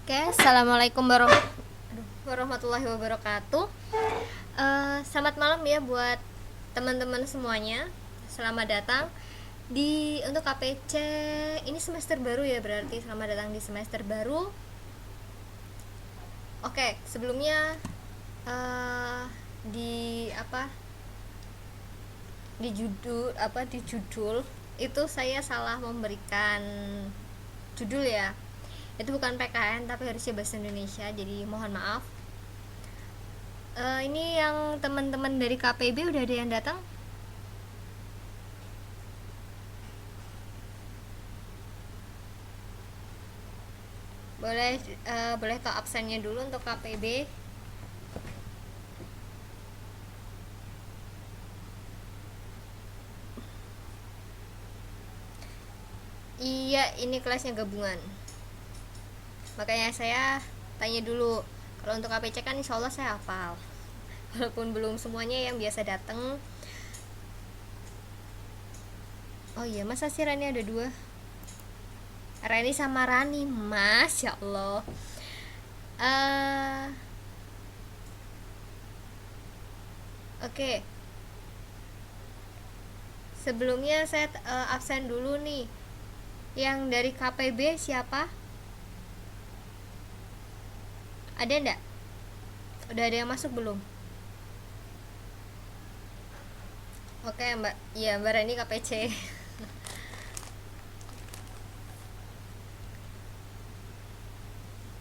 Oke, assalamualaikum warahmatullahi wabarakatuh. Selamat malam ya buat teman-teman semuanya. Selamat datang untuk KPC. Ini semester baru ya, berarti selamat datang di semester baru. Oke, sebelumnya eh, di apa di judul itu saya salah memberikan judul ya. Itu bukan PKN tapi harusnya bahasa Indonesia, jadi mohon maaf. Ini yang teman-teman dari KPB udah ada yang datang? Boleh tau absennya dulu untuk KPB. Iya, ini kelasnya gabungan, makanya saya tanya dulu. Kalau untuk KPC kan insya Allah saya hafal, walaupun belum semuanya yang biasa datang. Oh iya, masa sih Rani ada dua? Rani sama Rani, Masya Allah. eh Oke, sebelumnya saya absen dulu nih. Yang dari KPB siapa? Ada enggak? Udah ada yang masuk belum? Oke Mbak, iya Mbak Rani KPC.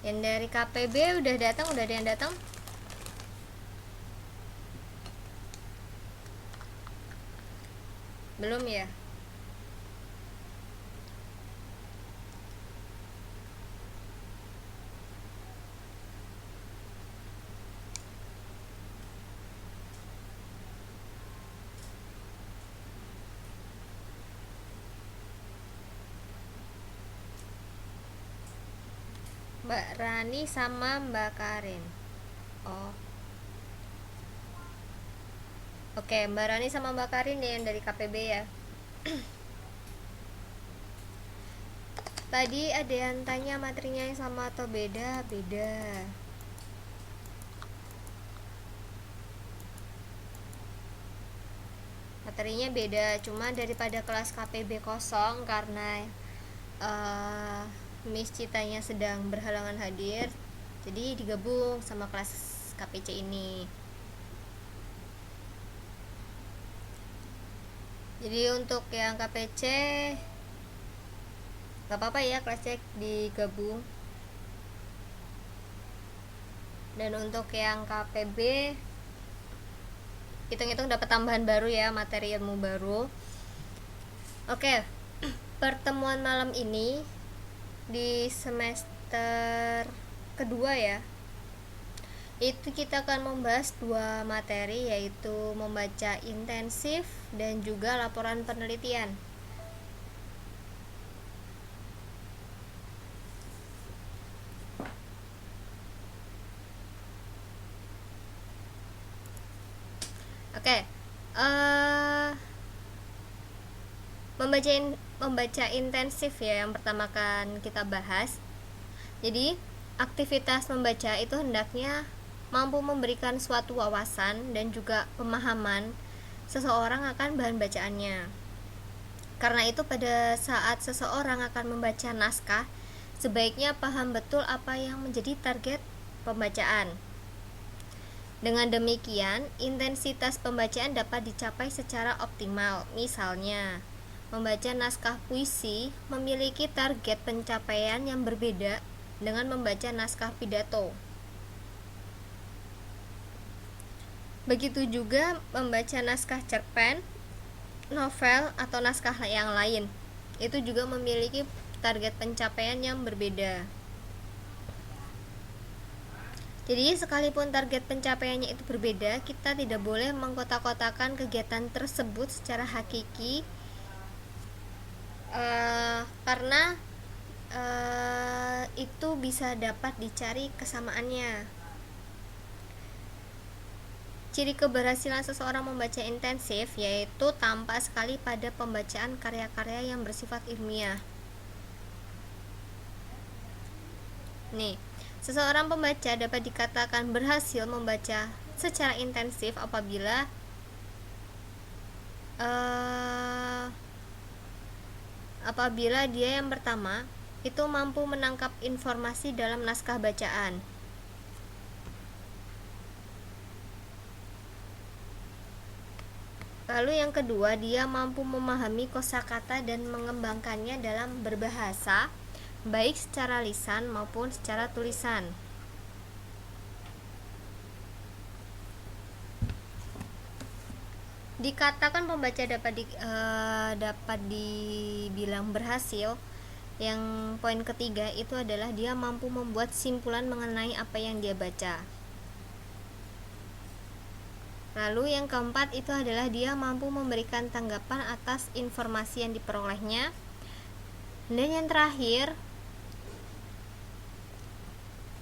Yang dari KPB udah datang, udah ada yang datang? Belum ya? Mbak Rani sama Mbak Karin. Oh, oke, Mbak Rani sama Mbak Karin ya yang dari KPB ya. Tadi ada yang tanya materinya yang sama atau beda? Beda. Materinya beda, cuma daripada kelas KPB kosong karena Miss Citanya sedang berhalangan hadir, jadi digabung sama kelas KPC ini. Jadi untuk yang KPC gak apa-apa ya kelasnya digabung. Dan untuk yang KPB hitung-hitung dapat tambahan baru ya, materi ilmu baru. Oke, pertemuan malam ini di semester kedua ya, itu kita akan membahas dua materi, yaitu membaca intensif dan juga laporan penelitian. Oke, membaca intensif ya yang pertama kan kita bahas. Jadi aktivitas membaca itu hendaknya mampu memberikan suatu wawasan dan juga pemahaman seseorang akan bahan bacaannya. Karena itu pada saat seseorang akan membaca naskah, sebaiknya paham betul apa yang menjadi target pembacaan. Dengan demikian, intensitas pembacaan dapat dicapai secara optimal. Misalnya, membaca naskah puisi memiliki target pencapaian yang berbeda dengan membaca naskah pidato. Begitu juga membaca naskah cerpen, novel, atau naskah yang lain. Itu juga memiliki target pencapaian yang berbeda. Jadi sekalipun target pencapaiannya itu berbeda, kita tidak boleh mengkotak-kotakan kegiatan tersebut secara hakiki, karena itu bisa dapat dicari kesamaannya. Ciri keberhasilan seseorang membaca intensif yaitu tampak sekali pada pembacaan karya-karya yang bersifat ilmiah. Nih, Seseorang pembaca dapat dikatakan berhasil membaca secara intensif apabila dia yang pertama itu mampu menangkap informasi dalam naskah bacaan. Lalu yang kedua, dia mampu memahami kosakata dan mengembangkannya dalam berbahasa, baik secara lisan maupun secara tulisan. Dikatakan pembaca dapat dibilang berhasil. Yang poin ketiga itu adalah dia mampu membuat simpulan mengenai apa yang dia baca. Lalu yang keempat itu adalah dia mampu memberikan tanggapan atas informasi yang diperolehnya. Dan yang terakhir,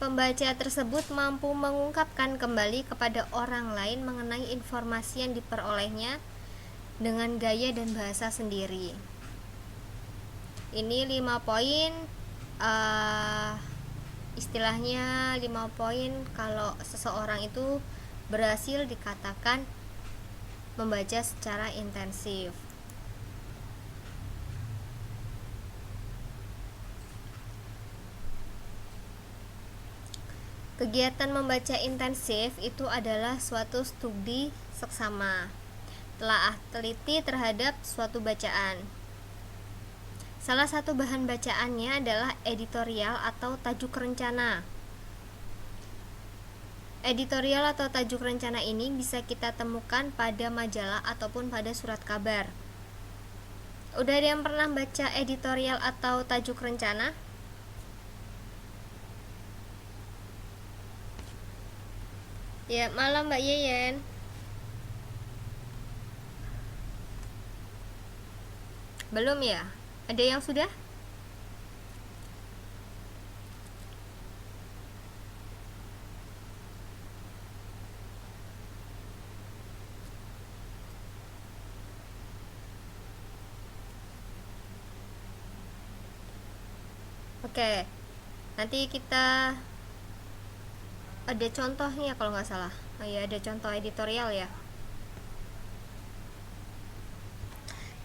pembaca tersebut mampu mengungkapkan kembali kepada orang lain mengenai informasi yang diperolehnya dengan gaya dan bahasa sendiri. Ini 5 poin, istilahnya 5 poin kalau seseorang itu berhasil dikatakan membaca secara intensif. Kegiatan membaca intensif itu adalah suatu studi seksama, telaah teliti terhadap suatu bacaan. Salah satu bahan bacaannya adalah editorial atau tajuk rencana. Editorial atau tajuk rencana ini bisa kita temukan pada majalah ataupun pada surat kabar. Udah ada yang pernah baca editorial atau tajuk rencana? Ya, malam Mbak Yeyen. Belum ya? Ada yang sudah? Oke. Nanti kita ada contohnya kalau nggak salah. Oh ya, ada contoh editorial ya.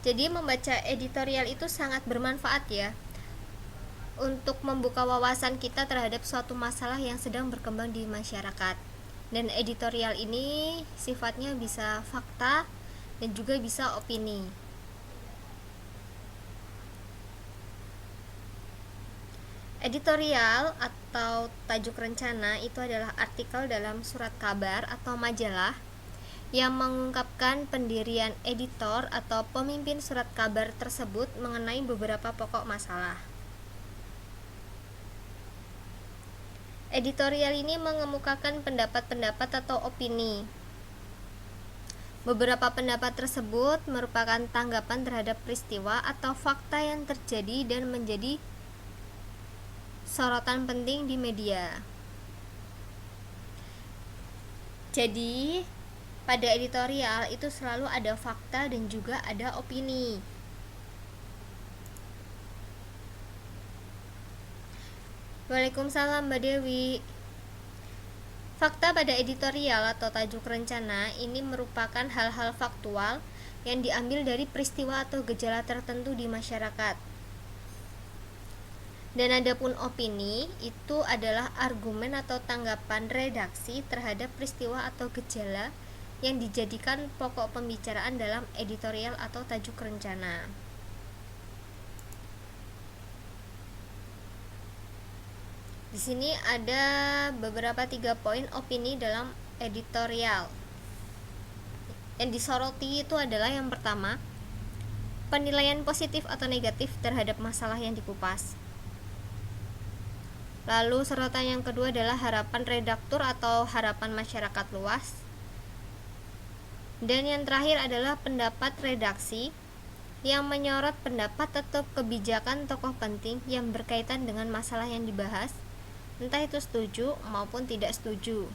Jadi membaca editorial itu sangat bermanfaat ya untuk membuka wawasan kita terhadap suatu masalah yang sedang berkembang di masyarakat. Dan editorial ini sifatnya bisa fakta dan juga bisa opini. Editorial atau tajuk rencana itu adalah artikel dalam surat kabar atau majalah yang mengungkapkan pendirian editor atau pemimpin surat kabar tersebut mengenai beberapa pokok masalah. Editorial ini mengemukakan pendapat-pendapat atau opini. Beberapa pendapat tersebut merupakan tanggapan terhadap peristiwa atau fakta yang terjadi dan menjadi sorotan penting di media. Jadi, pada editorial itu selalu ada fakta dan juga ada opini. Waalaikumsalam Mbak Dewi. Fakta pada editorial atau tajuk rencana ini merupakan hal-hal faktual yang diambil dari peristiwa atau gejala tertentu di masyarakat. Dan adapun opini itu adalah argumen atau tanggapan redaksi terhadap peristiwa atau gejala yang dijadikan pokok pembicaraan dalam editorial atau tajuk rencana. Di sini ada beberapa 3 poin opini dalam editorial. Yang disoroti itu adalah yang pertama, penilaian positif atau negatif terhadap masalah yang dikupas. Lalu sorotan yang kedua adalah harapan redaktur atau harapan masyarakat luas. Dan yang terakhir adalah pendapat redaksi yang menyorot pendapat atau kebijakan tokoh penting yang berkaitan dengan masalah yang dibahas, entah itu setuju maupun tidak setuju.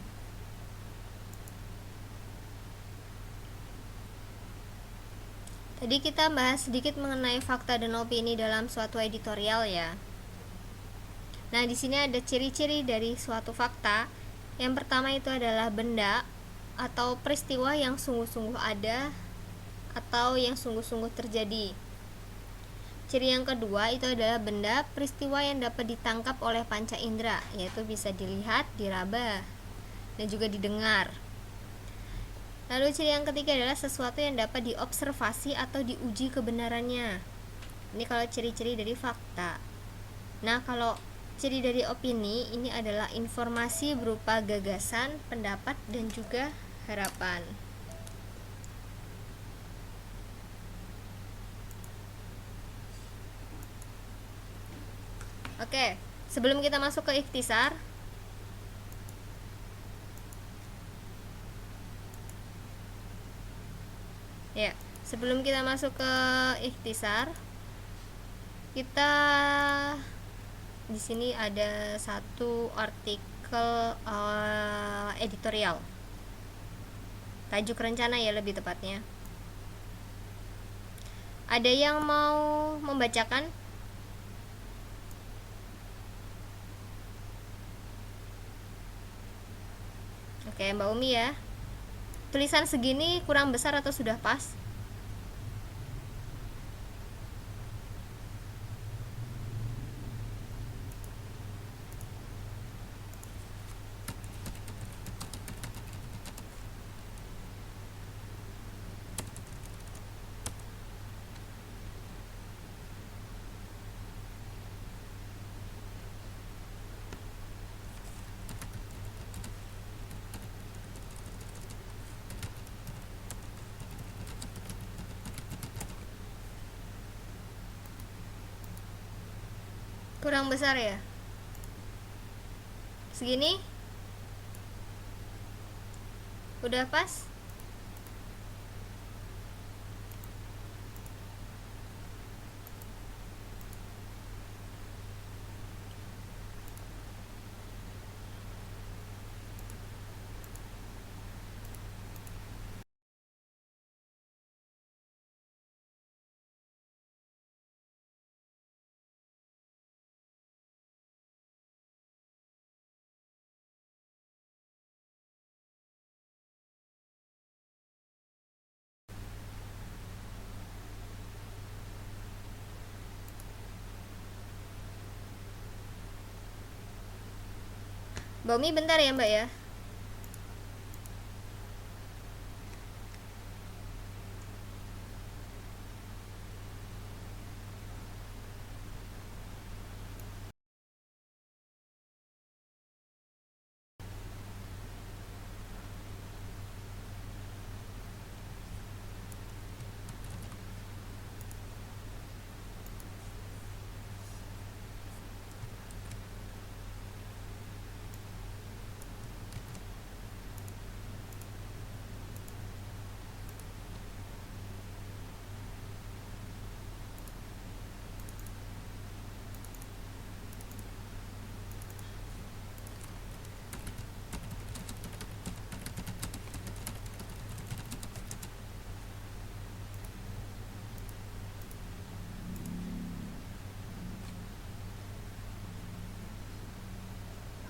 Tadi kita bahas sedikit mengenai fakta dan opini dalam suatu editorial ya. Nah, di sini ada ciri-ciri dari suatu fakta. Yang pertama itu adalah benda atau peristiwa yang sungguh-sungguh ada atau yang sungguh-sungguh terjadi. Ciri yang kedua itu adalah benda peristiwa yang dapat ditangkap oleh panca indera, yaitu bisa dilihat, diraba, dan juga didengar. Lalu ciri yang ketiga adalah sesuatu yang dapat diobservasi atau diuji kebenarannya. Ini kalau ciri-ciri dari fakta. Nah, kalau ciri dari opini ini adalah informasi berupa gagasan, pendapat, dan juga harapan. Oke, sebelum kita masuk ke ikhtisar, ya, sebelum kita masuk ke ikhtisar, kita di sini ada satu artikel editorial, tajuk rencana ya lebih tepatnya. Ada yang mau membacakan? Oke, Mbak Umi ya. Tulisan segini kurang besar atau sudah pas? Kurang besar ya? Segini? Udah pas? Mbak Umi bentar ya Mbak ya.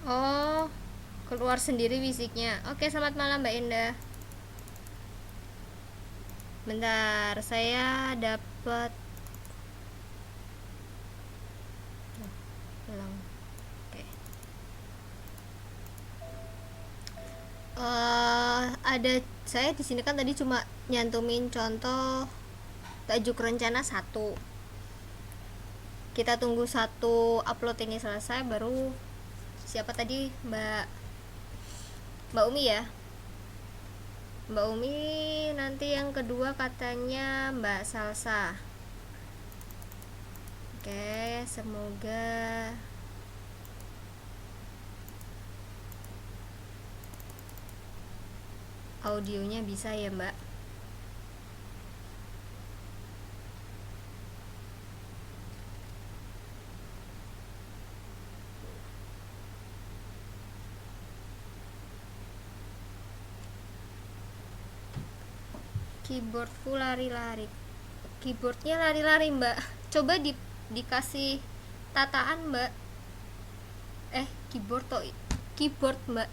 Oh, keluar sendiri fisiknya. Oke, selamat malam Mbak Indah. Bentar, saya dapat ulang. Oke. Ada saya di sini kan tadi cuma nyantumin contoh tajuk rencana satu. Kita tunggu satu upload ini selesai baru siapa tadi Mbak Umi ya. Mbak Umi nanti yang kedua katanya Mbak Salsa. Oke, semoga audionya bisa ya Mbak. Keyboardku lari-lari. Keyboardnya lari-lari Mbak. Coba dikasih tataan Mbak. Keyboard atau keyboard, Mbak?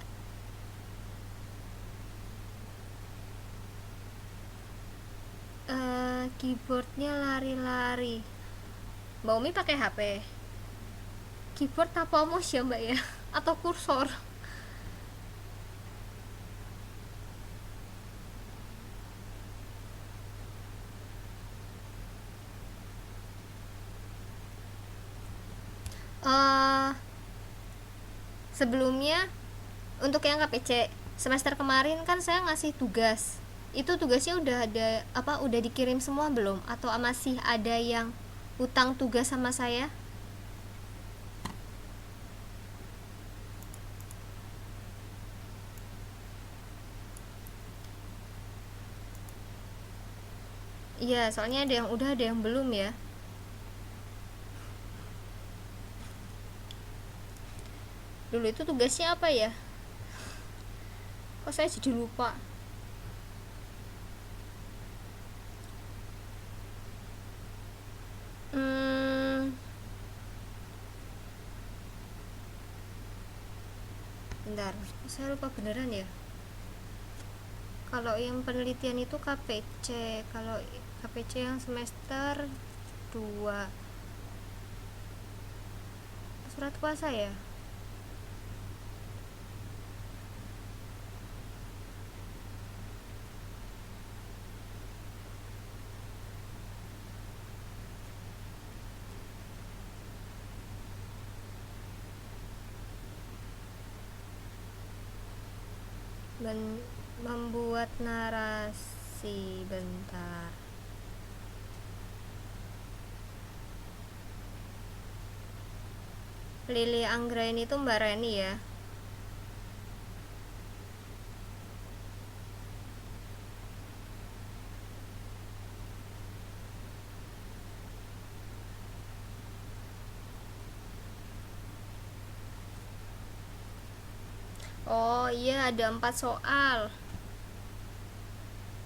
Keyboardnya lari-lari. Mbak Umi pakai HP. Keyboard apa mouse ya, Mbak ya? Atau kursor? eh Sebelumnya untuk yang KPC semester kemarin kan saya ngasih tugas. Itu tugasnya udah ada apa, udah dikirim semua belum, atau masih ada yang utang tugas sama saya? Iya, soalnya ada yang udah, ada yang belum ya. Dulu itu tugasnya apa ya? Kok saya jadi lupa? Hmm, bentar, saya lupa beneran ya. Kalau yang penelitian itu KPC, kalau KPC yang semester 2 surat kuasa ya. Dan membuat narasi, bentar. Lili Anggraini itu Mbak Reni ya. Oh iya, ada 4 soal.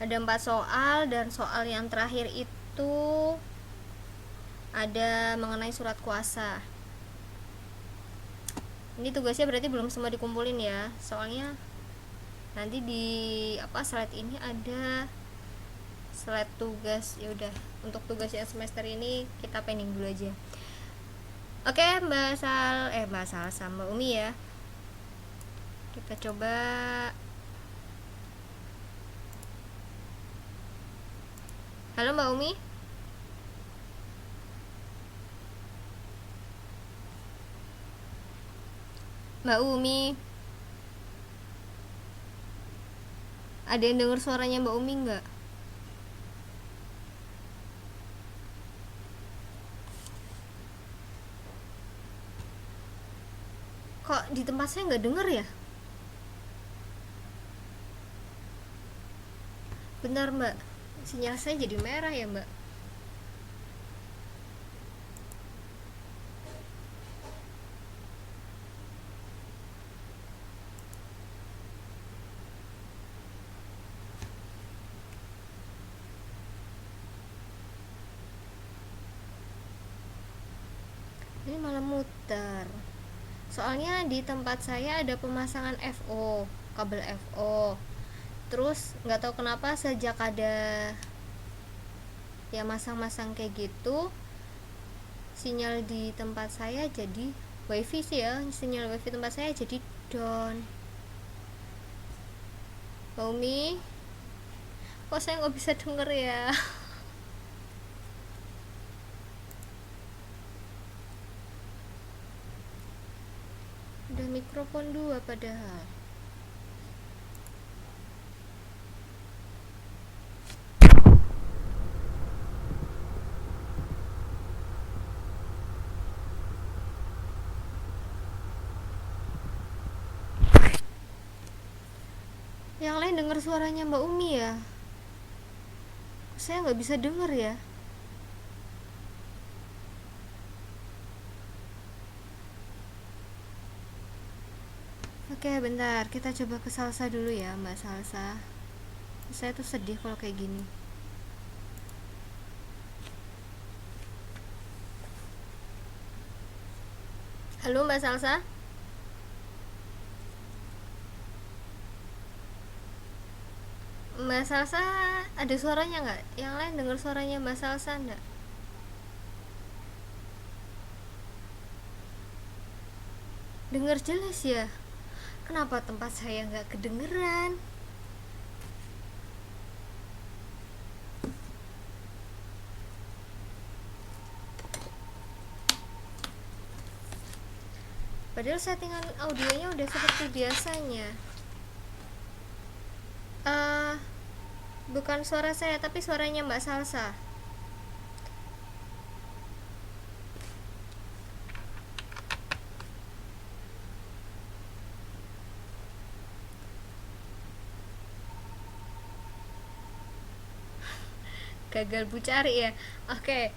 Ada 4 soal, dan soal yang terakhir itu ada mengenai surat kuasa. Ini tugasnya berarti belum semua dikumpulin ya, soalnya nanti di slide ini ada slide tugas. Ya udah, untuk tugas yang semester ini kita pending dulu aja. Oke, Mbak Sal sama Mbak Umi ya. Kita coba. Halo Mbak Umi. Mbak Umi. Ada yang dengar suaranya Mbak Umi nggak? Kok di tempat saya nggak denger ya? Benar Mbak, sinyal saya jadi merah ya Mbak. Ini malah muter. Soalnya di tempat saya ada pemasangan FO, kabel FO. Terus nggak tahu kenapa sejak ada ya masang-masang kayak gitu, sinyal di tempat saya jadi wifi sih ya, sinyal wifi tempat saya jadi down. Umi, kok saya nggak bisa denger ya? Udah mikrofon 2 padahal. Yang lain denger suaranya Mbak Umi ya? Saya nggak bisa denger ya. Oke, bentar, kita coba ke Salsa dulu ya Mbak Salsa. Saya tuh sedih kalau kayak gini. Halo Mbak Salsa. Mbak Salsa ada suaranya nggak? Yang lain dengar suaranya Mbak Salsa nggak? Dengar jelas ya. Kenapa tempat saya nggak kedengeran? Padahal settingan audionya udah seperti biasanya. Bukan suara saya tapi suaranya Mbak Salsa. Gagal bu cari ya. Oke,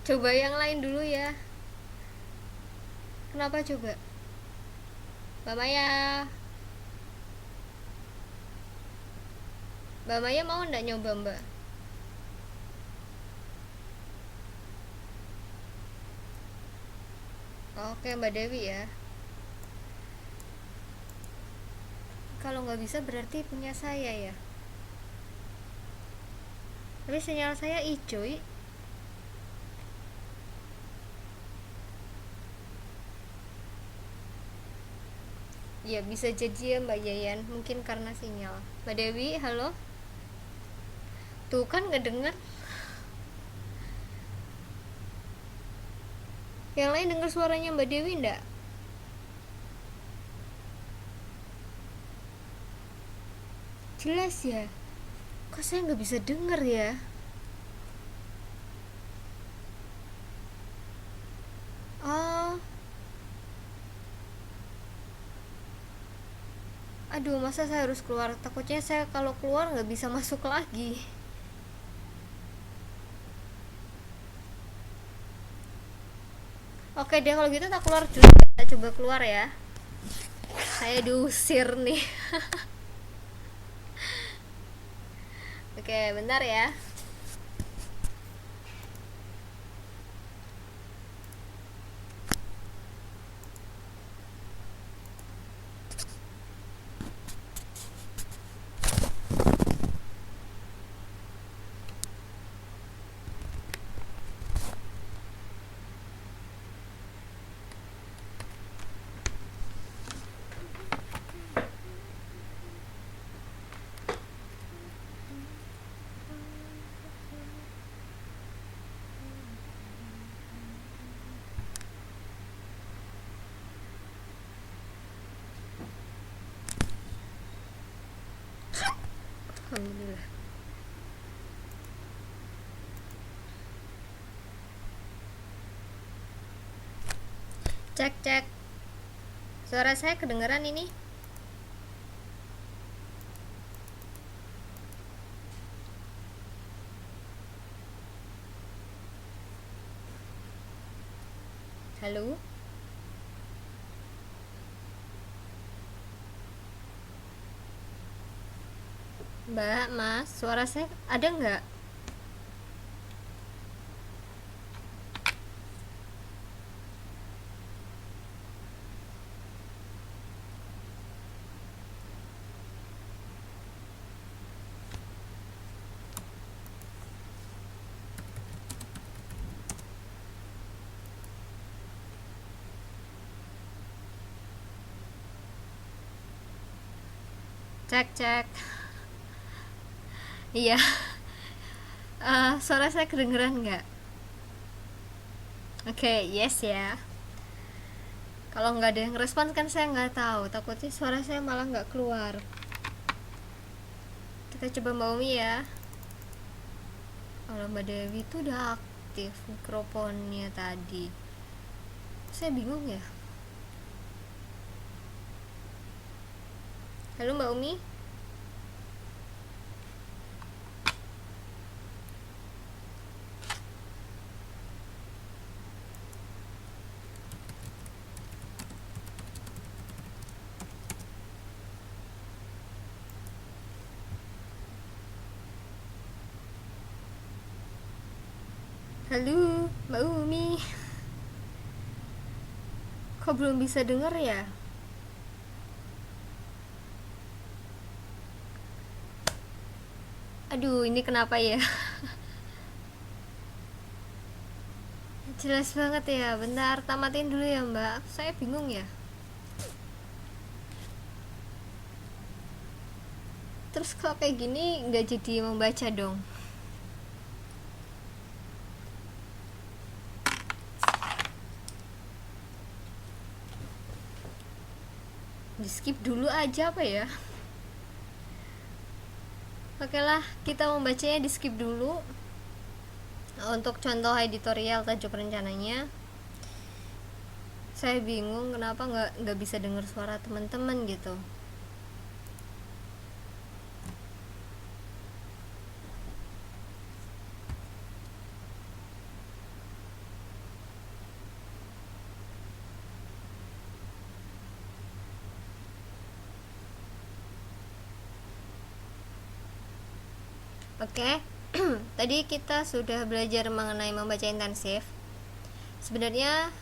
coba yang lain dulu ya. Kenapa coba? Mbak Maya, Mbak Maya mau ndak nyoba Mbak? Oke Mbak Dewi ya. Kalau nggak bisa berarti punya saya ya. Tapi sinyal saya hijau. Ya bisa jadi ya Mbak Yayan, mungkin karena sinyal. Mbak Dewi, halo. Tuh kan nggak dengar. Yang lain dengar suaranya Mbak Dewi ndak? Jelas ya. Kok saya nggak bisa dengar ya? Oh, aduh masa saya harus keluar? Takutnya saya kalau keluar nggak bisa masuk lagi. Oke deh kalau gitu tak keluar dulu. Kita coba keluar ya. Saya diusir nih. Oke bentar ya. Alhamdulillah. Cek cek. Suara saya kedengeran ini? Halo? Mbak, Mas, suara saya ada nggak? Cek cek. Iya. Suara saya kedengeran nggak? Oke, yes ya. Kalau nggak ada yang respon kan saya nggak tahu. Takutnya suara saya malah nggak keluar. Kita coba Mbak Umi ya. Kalau Mbak Dewi itu udah aktif mikrofonnya tadi. Saya bingung ya. Halo Mbak Umi. Halo Mbak Umi. Kok belum bisa denger ya? Aduh, ini kenapa ya? Jelas banget ya. Bentar, tamatin dulu ya mbak. Saya bingung ya. Terus kalau kayak gini nggak jadi membaca dong. Di skip dulu aja apa ya? Oke lah, kita membacanya di skip dulu. Untuk contoh editorial tajuk rencananya, saya bingung kenapa nggak bisa dengar suara teman-teman gitu. Oke, tadi kita sudah belajar mengenai membaca intensif. Sebenarnya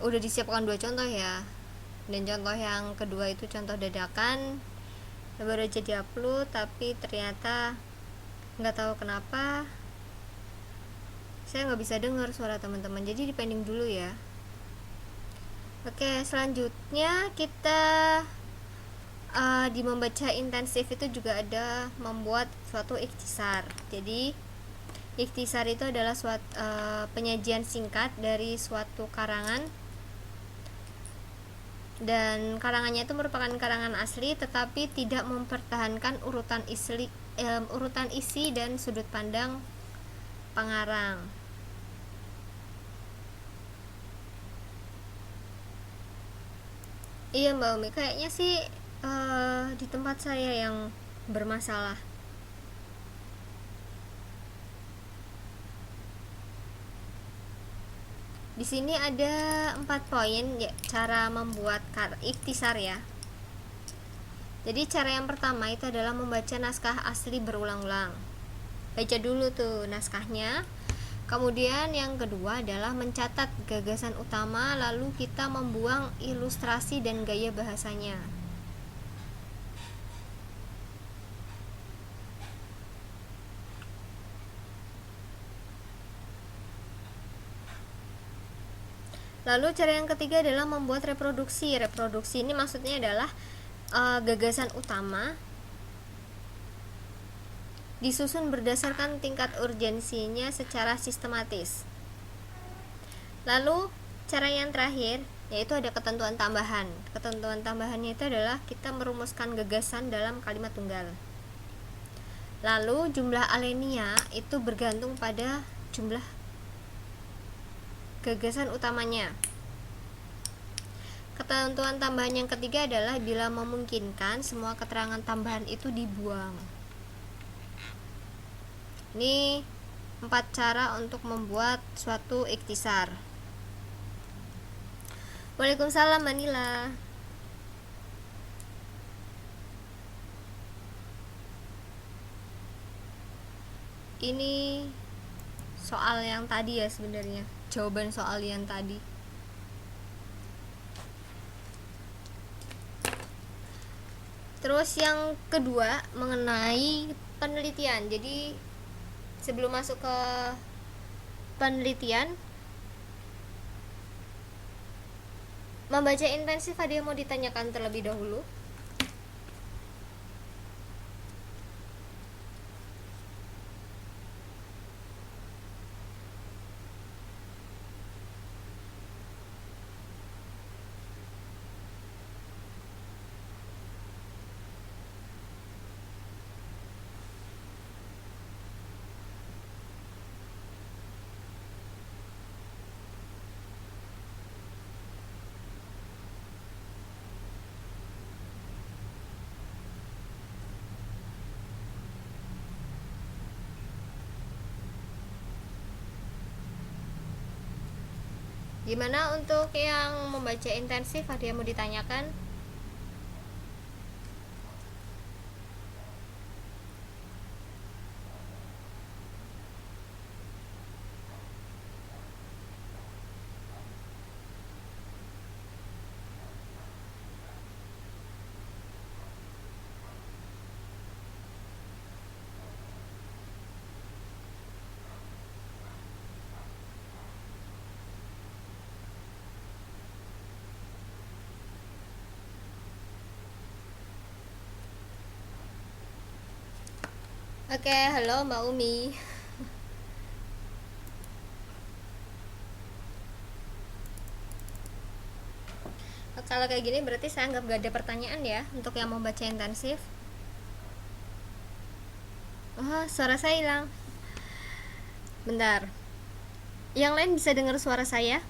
udah disiapkan 2 contoh ya. Dan contoh yang kedua itu contoh dadakan, baru aja diupload, tapi ternyata nggak tahu kenapa saya nggak bisa dengar suara teman-teman. Jadi dipending dulu ya. Oke, selanjutnya kita di membaca intensif itu juga ada membuat suatu ikhtisar. Jadi ikhtisar itu adalah penyajian singkat dari suatu karangan, dan karangannya itu merupakan karangan asli tetapi tidak mempertahankan urutan isi dan sudut pandang pengarang. Iya Mbak Umi, kayaknya sih di tempat saya yang bermasalah. Di sini ada 4 poin ya, cara membuat ikhtisar ya. Jadi cara yang pertama itu adalah membaca naskah asli berulang-ulang. Baca dulu tuh naskahnya. Kemudian yang kedua adalah mencatat gagasan utama, lalu kita membuang ilustrasi dan gaya bahasanya. Lalu cara yang ketiga adalah membuat reproduksi. Reproduksi ini maksudnya adalah gagasan utama disusun berdasarkan tingkat urgensinya secara sistematis. Lalu cara yang terakhir yaitu ada ketentuan tambahan. Ketentuan tambahannya itu adalah kita merumuskan gagasan dalam kalimat tunggal. Lalu jumlah alinea itu bergantung pada jumlah gagasan utamanya. Ketentuan tambahan yang ketiga adalah bila memungkinkan semua keterangan tambahan itu dibuang. Ini 4 cara untuk membuat suatu ikhtisar. Waalaikumsalam Manila. Ini soal yang tadi ya sebenarnya. Jawaban soal yang tadi. Terus yang kedua mengenai penelitian. Jadi sebelum masuk ke penelitian, membaca intensif ada yang mau ditanyakan terlebih dahulu? Gimana untuk yang membaca intensif, ada yang mau ditanyakan? Oke, halo Mbak Umi. Kalau kayak gini berarti saya anggap gak ada pertanyaan ya untuk yang mau baca intensif. Oh, suara saya hilang. Bentar. Yang lain bisa dengar suara saya?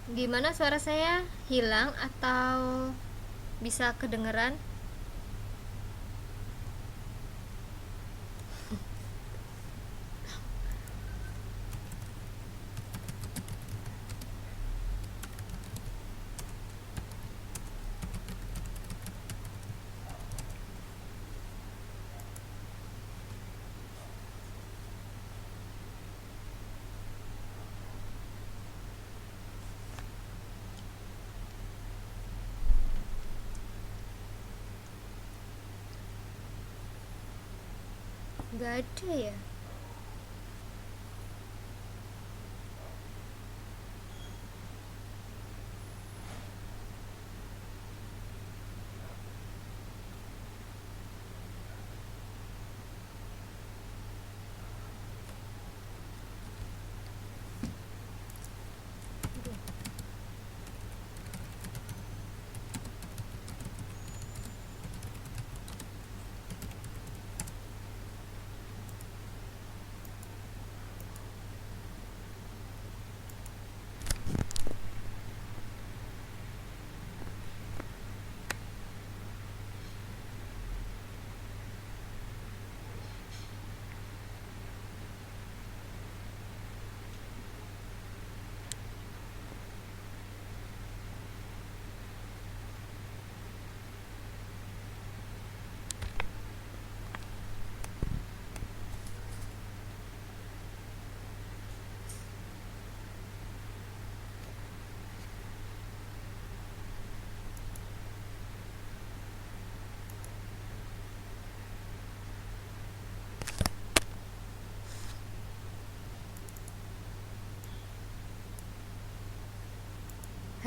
Gimana, suara saya hilang atau bisa kedengeran? Gak ada ya.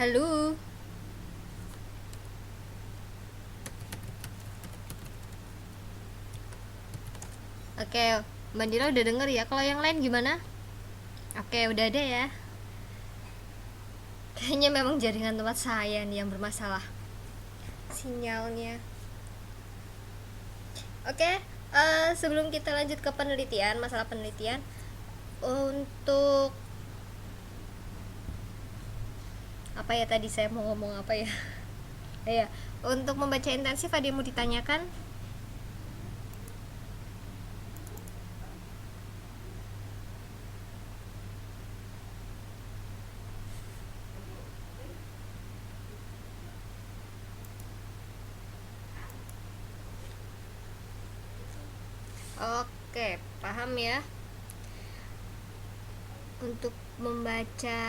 Halo. Oke, Mbak Dila udah denger ya. Kalau yang lain gimana? Oke, udah ada ya. Kayaknya memang jaringan tempat saya nih yang bermasalah sinyalnya. Oke, sebelum kita lanjut ke penelitian, masalah penelitian, untuk apa ya, tadi saya mau ngomong apa ya? Ya, untuk membaca intensif ada yang mau ditanyakan? Oke, paham ya. Untuk membaca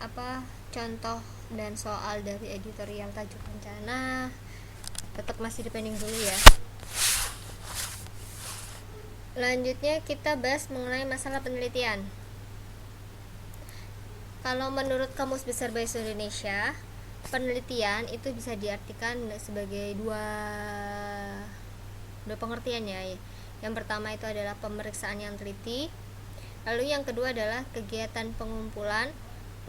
apa contoh dan soal dari editorial tajuk rencana tetap masih dipending dulu ya. Lanjutnya kita bahas mengenai masalah penelitian. Kalau menurut Kamus Besar Bahasa Indonesia, penelitian itu bisa diartikan sebagai dua pengertian ya. Yang pertama itu adalah pemeriksaan yang teliti. Lalu yang kedua adalah kegiatan pengumpulan,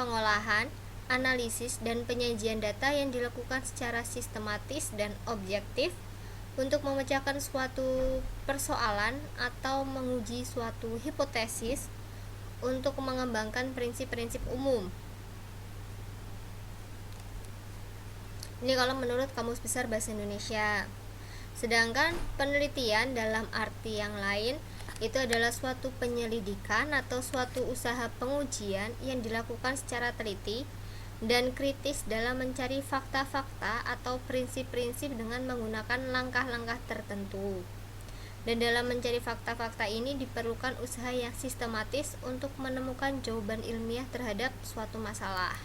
pengolahan, analisis, dan penyajian data yang dilakukan secara sistematis dan objektif untuk memecahkan suatu persoalan atau menguji suatu hipotesis untuk mengembangkan prinsip-prinsip umum. Ini kalau menurut Kamus Besar Bahasa Indonesia. Sedangkan penelitian dalam arti yang lain itu adalah suatu penyelidikan atau suatu usaha pengujian yang dilakukan secara teliti dan kritis dalam mencari fakta-fakta atau prinsip-prinsip dengan menggunakan langkah-langkah tertentu. Dan dalam mencari fakta-fakta ini diperlukan usaha yang sistematis untuk menemukan jawaban ilmiah terhadap suatu masalah.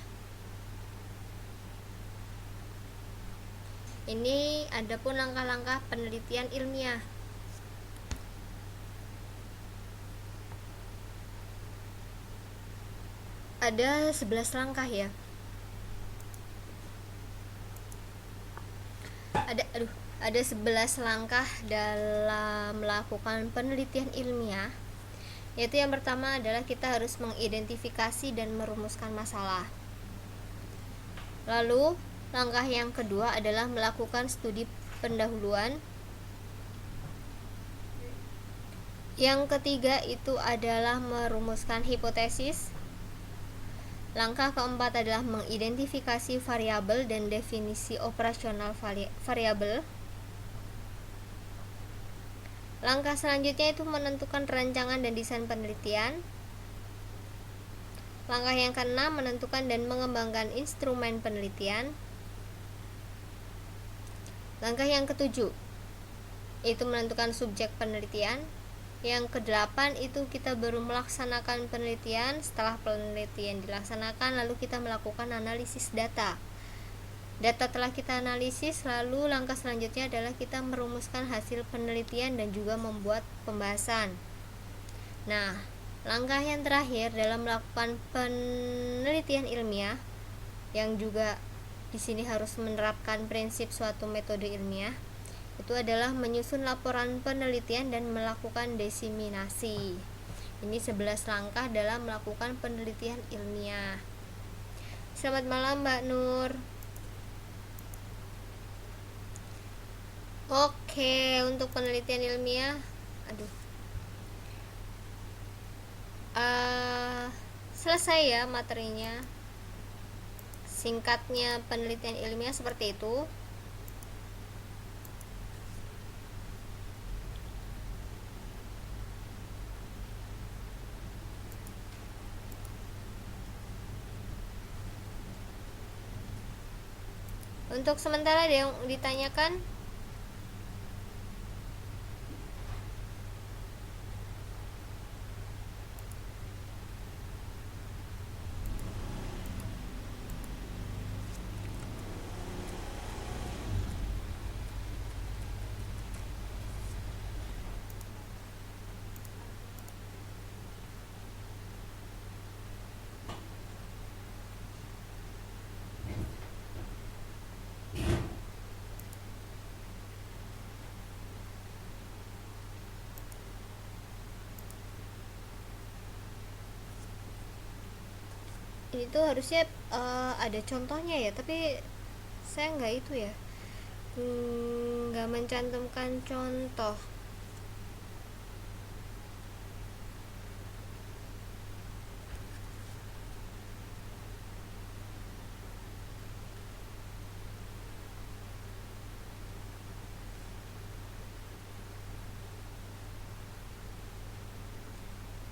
Ini adapun langkah-langkah penelitian ilmiah. Ada 11 langkah ya. Ada 11 langkah dalam melakukan penelitian ilmiah. Yaitu yang pertama adalah kita harus mengidentifikasi dan merumuskan masalah. Lalu langkah yang kedua adalah melakukan studi pendahuluan. Yang ketiga itu adalah merumuskan hipotesis. Langkah keempat adalah mengidentifikasi variabel dan definisi operasional variabel. Langkah selanjutnya itu menentukan rancangan dan desain penelitian. Langkah yang keenam menentukan dan mengembangkan instrumen penelitian. Langkah yang ketujuh itu menentukan subjek penelitian. Yang kedelapan itu kita baru melaksanakan penelitian. Setelah penelitian dilaksanakan, lalu kita melakukan analisis data. Data telah kita analisis, lalu langkah selanjutnya adalah kita merumuskan hasil penelitian dan juga membuat pembahasan. Nah, langkah yang terakhir dalam melakukan penelitian ilmiah, yang juga di sini harus menerapkan prinsip suatu metode ilmiah, itu adalah menyusun laporan penelitian dan melakukan diseminasi. Ini 11 langkah dalam melakukan penelitian ilmiah. Selamat malam Mbak Nur. Oke, untuk penelitian ilmiah, selesai ya materinya. Singkatnya penelitian ilmiah seperti itu. Untuk sementara ada yang ditanyakan? Itu harusnya ada contohnya ya, tapi saya nggak itu ya, nggak mencantumkan contoh.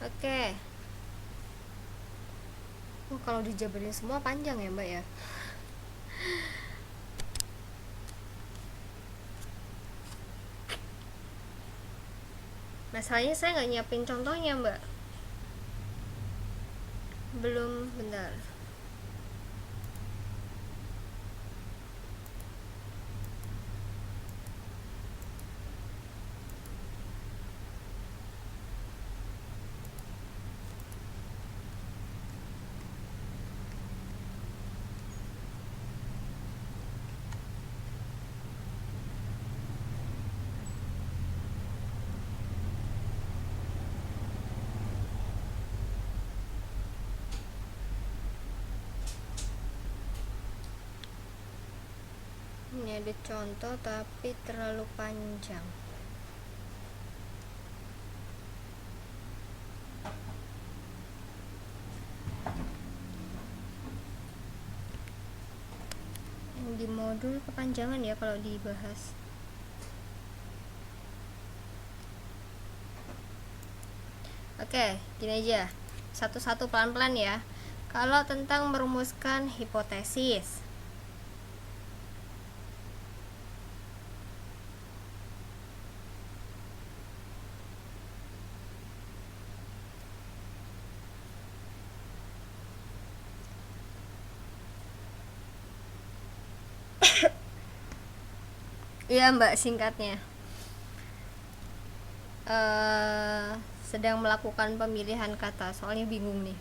Oke. Kalau dijabarin semua panjang ya Mbak ya. Masalahnya saya nggak nyiapin contohnya Mbak. Belum, bentar. Ini ada contoh tapi terlalu panjang. Di modul kepanjangan ya kalau dibahas. Oke, gini aja. Satu-satu pelan-pelan ya. Kalau tentang merumuskan hipotesis, iya Mbak, singkatnya sedang melakukan pemilihan kata, soalnya bingung nih.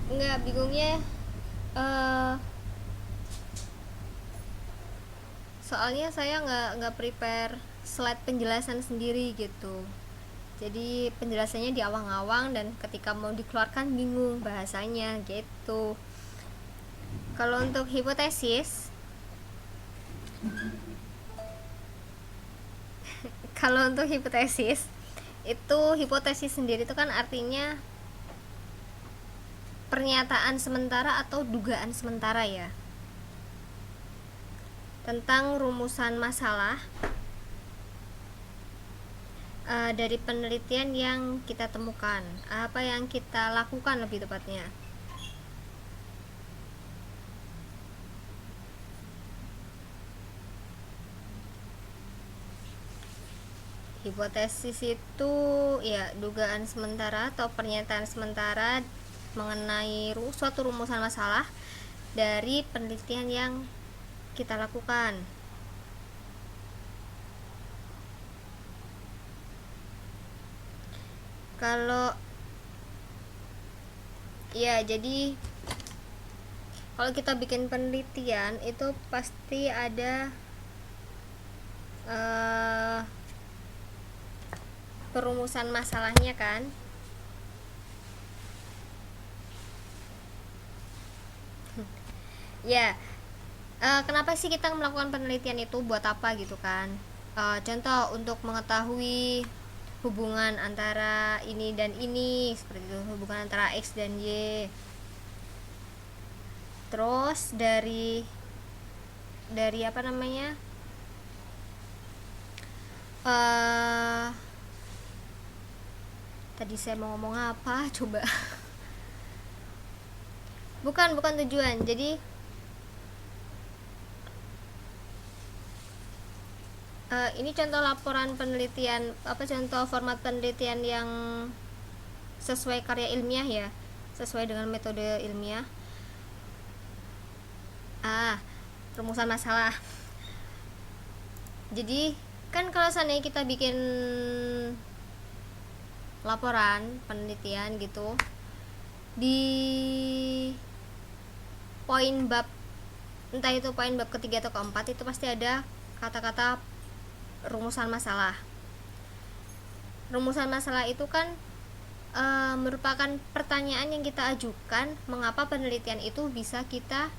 Enggak, bingungnya soalnya saya nggak prepare slide penjelasan sendiri gitu, jadi penjelasannya di awang-awang dan ketika mau dikeluarkan bingung bahasanya gitu. Kalau untuk hipotesis, kalau untuk hipotesis itu, hipotesis sendiri itu kan artinya pernyataan sementara atau dugaan sementara ya, tentang rumusan masalah dari penelitian yang kita temukan, apa yang kita lakukan lebih tepatnya. Hipotesis itu ya dugaan sementara atau pernyataan sementara mengenai suatu rumusan masalah dari penelitian yang kita lakukan. Kalau ya, jadi kalau kita bikin penelitian itu pasti ada perumusan masalahnya kan. Ya, kenapa sih kita melakukan penelitian itu, buat apa gitu kan. Contoh untuk mengetahui hubungan antara ini dan ini, seperti itu, hubungan antara X dan Y. Terus dari apa namanya, tadi saya mau ngomong apa coba. bukan tujuan. Jadi ini contoh laporan penelitian, contoh format penelitian yang sesuai karya ilmiah ya, sesuai dengan metode ilmiah. Rumusan masalah. Jadi kan kalau seandainya kita bikin laporan penelitian gitu, di poin bab, entah itu poin bab ketiga atau keempat, itu pasti ada kata-kata rumusan masalah. Rumusan masalah itu kan merupakan pertanyaan yang kita ajukan, mengapa penelitian itu bisa kita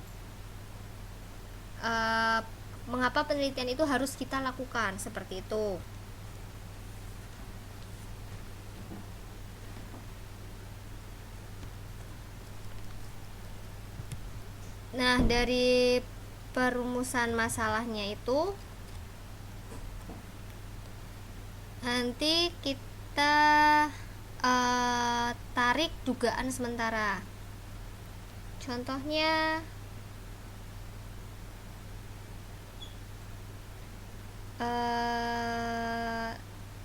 mengapa penelitian itu harus kita lakukan, seperti itu. Nah, dari perumusan masalahnya itu nanti kita tarik dugaan sementara. Contohnya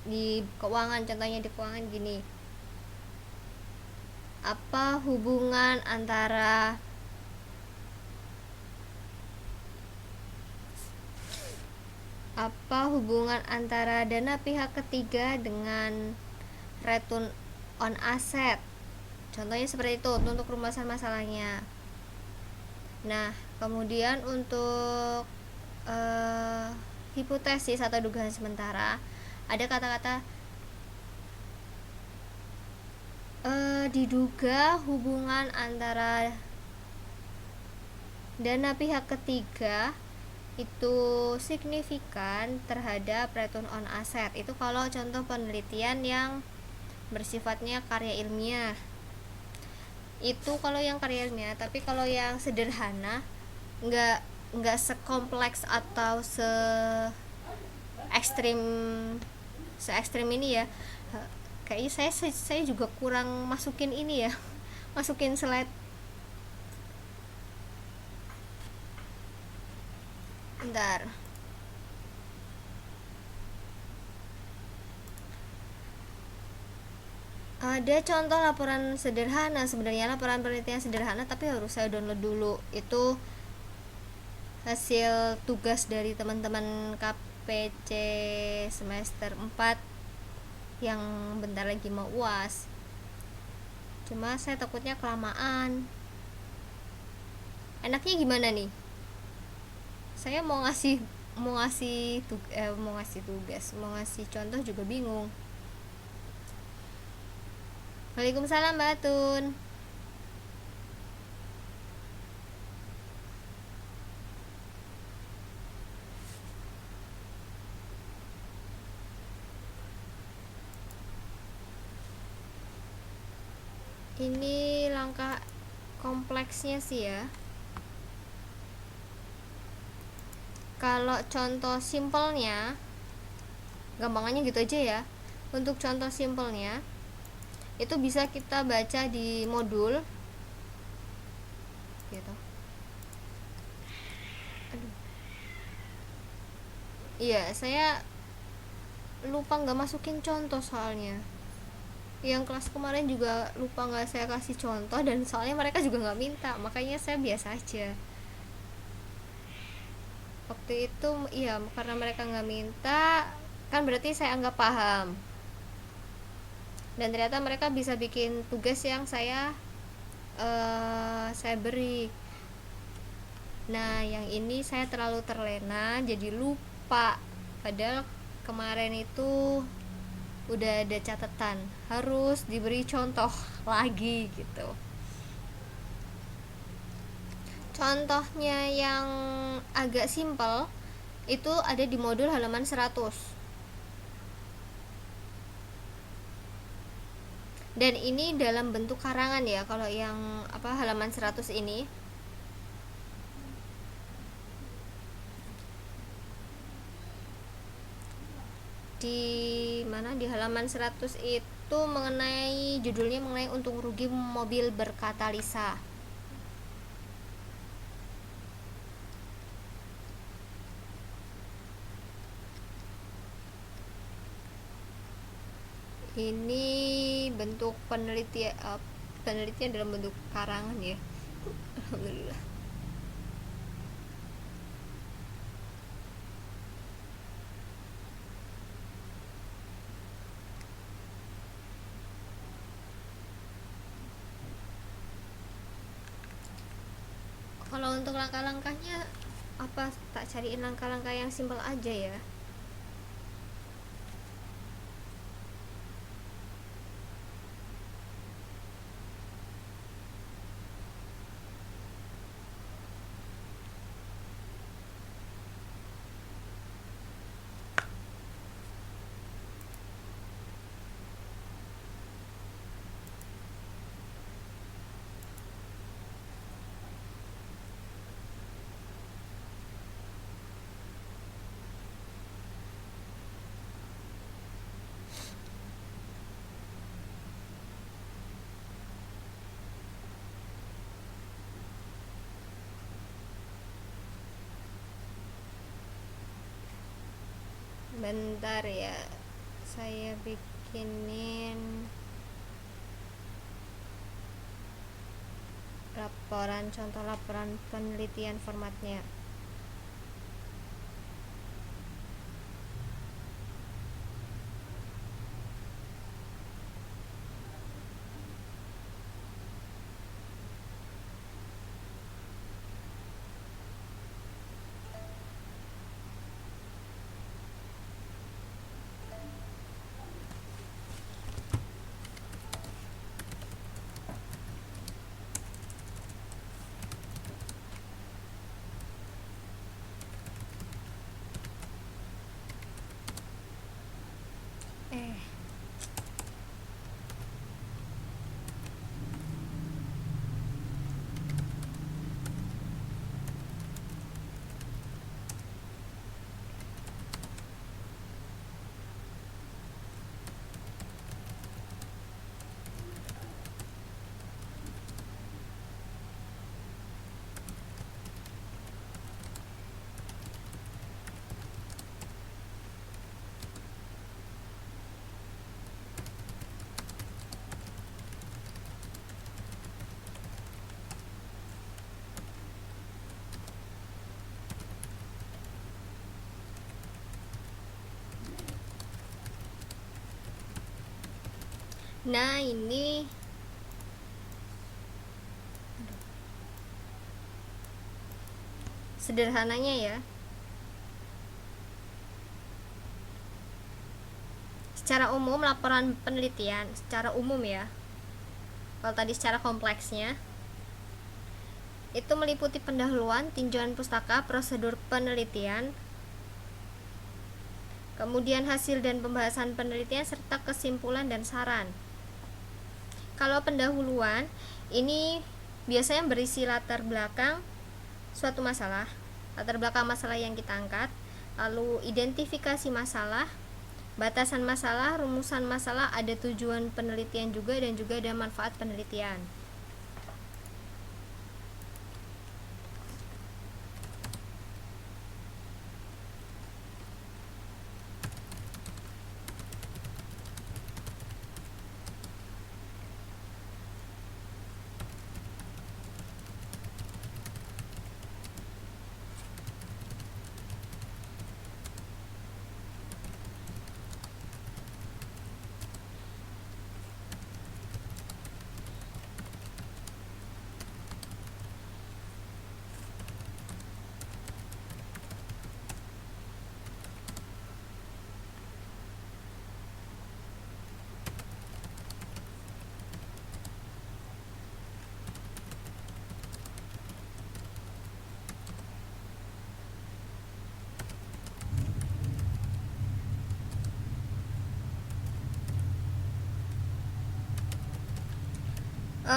di keuangan, contohnya di keuangan gini, apa hubungan antara dana pihak ketiga dengan return on asset, contohnya seperti itu untuk rumusan masalahnya. Nah, kemudian untuk hipotesis atau dugaan sementara, ada kata-kata diduga hubungan antara dana pihak ketiga itu signifikan terhadap return on asset. Itu kalau contoh penelitian yang bersifatnya karya ilmiah. itu kalau yang karyanya. Tapi kalau yang sederhana nggak nggak sekompleks atau ekstrim ekstrim ini ya. Kayaknya saya juga kurang masukin ini ya, masukin slide. Bentar. Ada contoh laporan sederhana, sebenarnya laporan penelitian sederhana, tapi harus saya download dulu. Itu hasil tugas dari teman-teman KPC semester 4 yang bentar lagi mau UAS. Cuma saya takutnya kelamaan. Enaknya gimana nih? Saya mau ngasih tugas, mau ngasih contoh juga bingung. Waalaikumsalam Mbak Tun. Ini langkah kompleksnya sih ya. Kalau contoh simpelnya, gampangannya gitu aja ya. Untuk contoh simpelnya, itu bisa kita baca di modul gitu. Aduh. Iya, saya lupa nggak masukin contoh soalnya. Yang kelas kemarin juga lupa nggak saya kasih contoh, dan soalnya mereka juga nggak minta, makanya saya biasa aja waktu itu. Iya, karena mereka nggak minta kan, berarti saya anggap paham, dan ternyata mereka bisa bikin tugas yang saya beri. Nah, yang ini saya terlalu terlena jadi lupa, padahal kemarin itu udah ada catatan harus diberi contoh lagi gitu. Contohnya yang agak simpel itu ada di modul halaman 100, dan ini dalam bentuk karangan ya. Kalau yang halaman 100 ini di halaman 100 itu judulnya mengenai untung rugi mobil berkatalisa. Ini bentuk penelitian dalam bentuk karangan ya. Alhamdulillah. Kalau untuk langkah-langkahnya tak cariin langkah-langkah yang simpel aja ya. Bentar ya, saya bikinin contoh laporan penelitian formatnya. Nah, ini sederhananya ya. Secara umum laporan penelitian secara umum ya. Kalau tadi secara kompleksnya itu meliputi pendahuluan, tinjauan pustaka, prosedur penelitian, kemudian hasil dan pembahasan penelitian serta kesimpulan dan saran. Kalau pendahuluan ini biasanya berisi latar belakang suatu masalah, latar belakang masalah yang kita angkat, lalu identifikasi masalah, batasan masalah, rumusan masalah, ada tujuan penelitian juga, dan juga ada manfaat penelitian.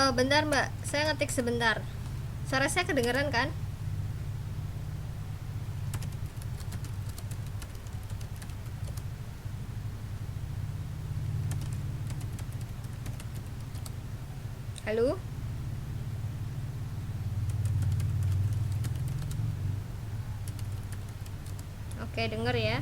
Bentar mbak, saya ngetik sebentar. Suara saya kedengeran kan? Halo? Oke, denger ya.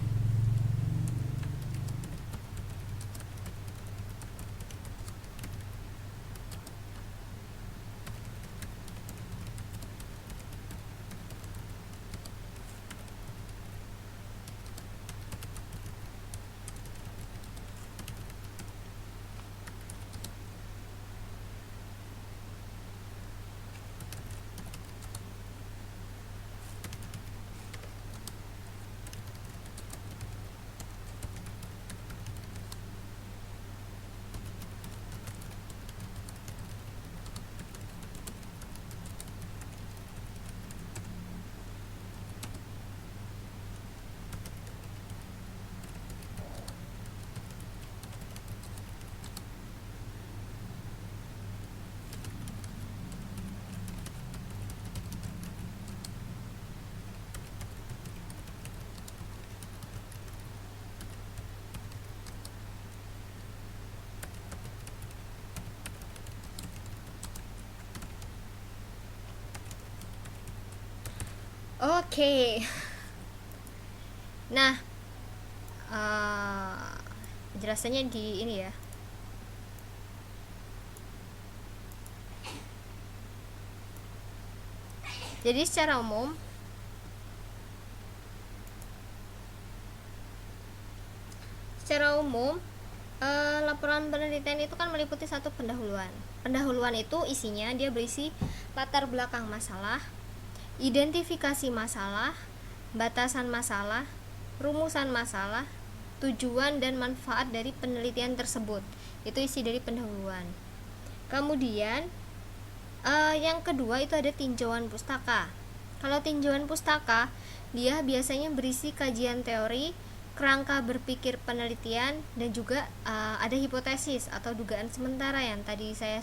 Oke. Nah, penjelasannya di ini ya. Jadi secara umum laporan penelitian itu kan meliputi satu pendahuluan. Pendahuluan itu isinya dia berisi latar belakang masalah, identifikasi masalah, batasan masalah, rumusan masalah, tujuan dan manfaat dari penelitian tersebut. Itu isi dari pendahuluan. Kemudian yang kedua itu ada tinjauan pustaka. Kalau tinjauan pustaka, dia biasanya berisi kajian teori, kerangka berpikir penelitian, dan juga ada hipotesis atau dugaan sementara yang tadi saya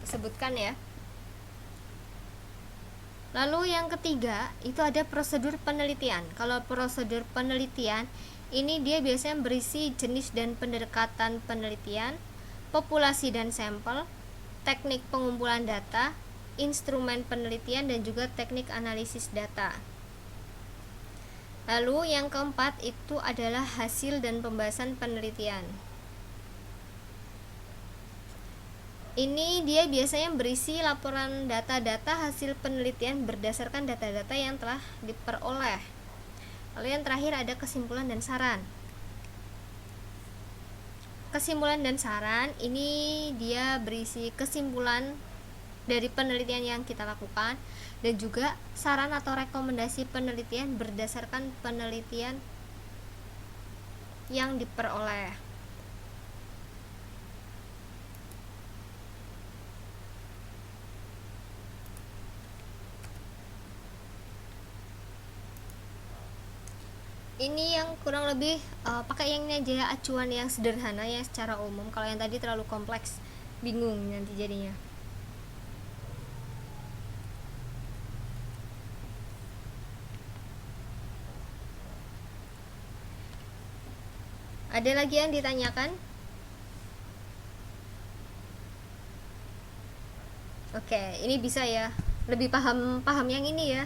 sebutkan ya. Lalu yang ketiga itu ada prosedur penelitian. Kalau prosedur penelitian ini dia biasanya berisi jenis dan pendekatan penelitian, populasi dan sampel, teknik pengumpulan data, instrumen penelitian, dan juga teknik analisis data. Lalu yang keempat itu adalah hasil dan pembahasan penelitian. Ini dia biasanya berisi laporan data-data hasil penelitian berdasarkan data-data yang telah diperoleh. Lalu yang terakhir ada kesimpulan dan saran. kesimpulan dan saran ini dia berisi kesimpulan dari penelitian yang kita lakukan dan juga saran atau rekomendasi penelitian berdasarkan penelitian yang diperoleh. Ini yang kurang lebih pakai yang ini aja ya, acuan yang sederhana yang secara umum. Kalau yang tadi terlalu kompleks, bingung nanti jadinya. Ada lagi yang ditanyakan? Oke, ini bisa ya. Lebih paham yang ini ya.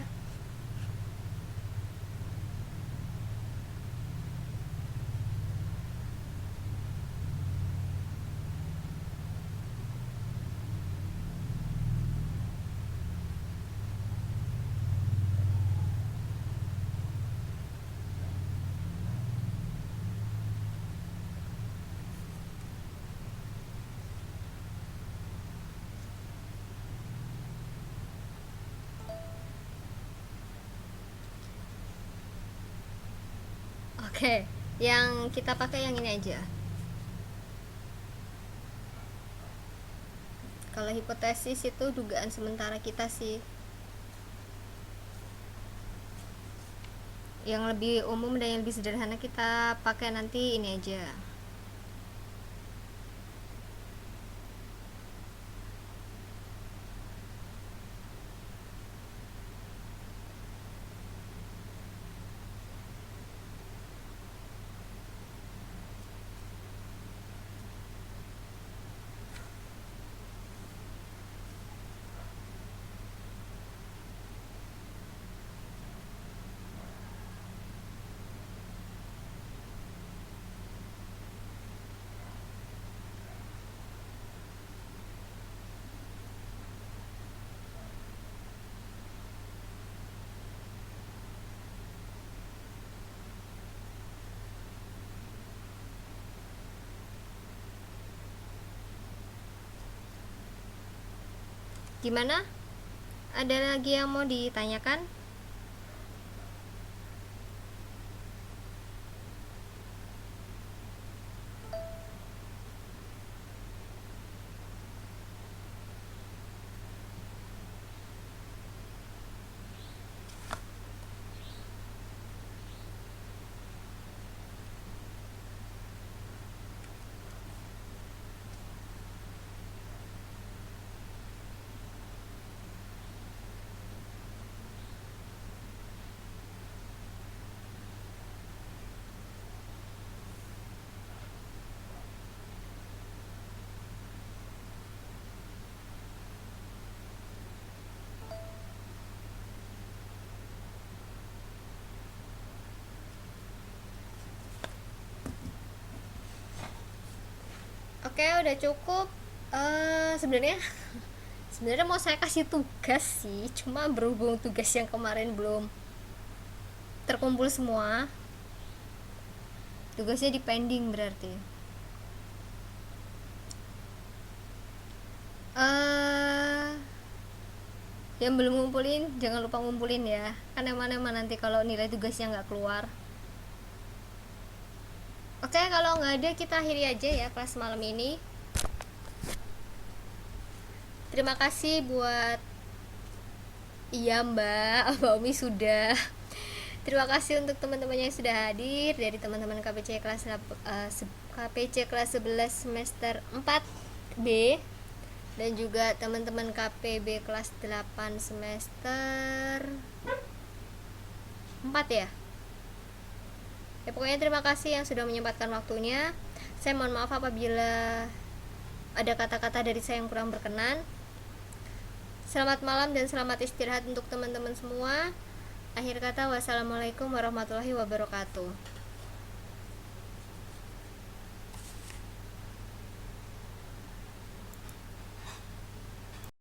Oke, yang kita pakai yang ini aja. Kalau hipotesis itu dugaan sementara kita sih. Yang lebih umum dan yang lebih sederhana kita pakai nanti ini aja. Gimana? Ada lagi yang mau ditanyakan? Oke, udah cukup. Sebenarnya mau saya kasih tugas sih, cuma berhubung tugas yang kemarin belum terkumpul semua, tugasnya di pending berarti. Yang belum ngumpulin jangan lupa ngumpulin ya, kan emang nanti kalau nilai tugasnya nggak keluar. Oke, kalau nggak ada kita akhiri aja ya kelas malam ini. Terima kasih buat Mbak Umi sudah. Terima kasih untuk teman-teman yang sudah hadir dari teman-teman KPC kelas 11 semester 4B dan juga teman-teman KPB kelas 8 semester 4 ya. Ya pokoknya terima kasih yang sudah menyempatkan waktunya. Saya mohon maaf apabila ada kata-kata dari saya yang kurang berkenan. Selamat malam dan selamat istirahat untuk teman-teman semua. Akhir kata, wassalamualaikum warahmatullahi wabarakatuh.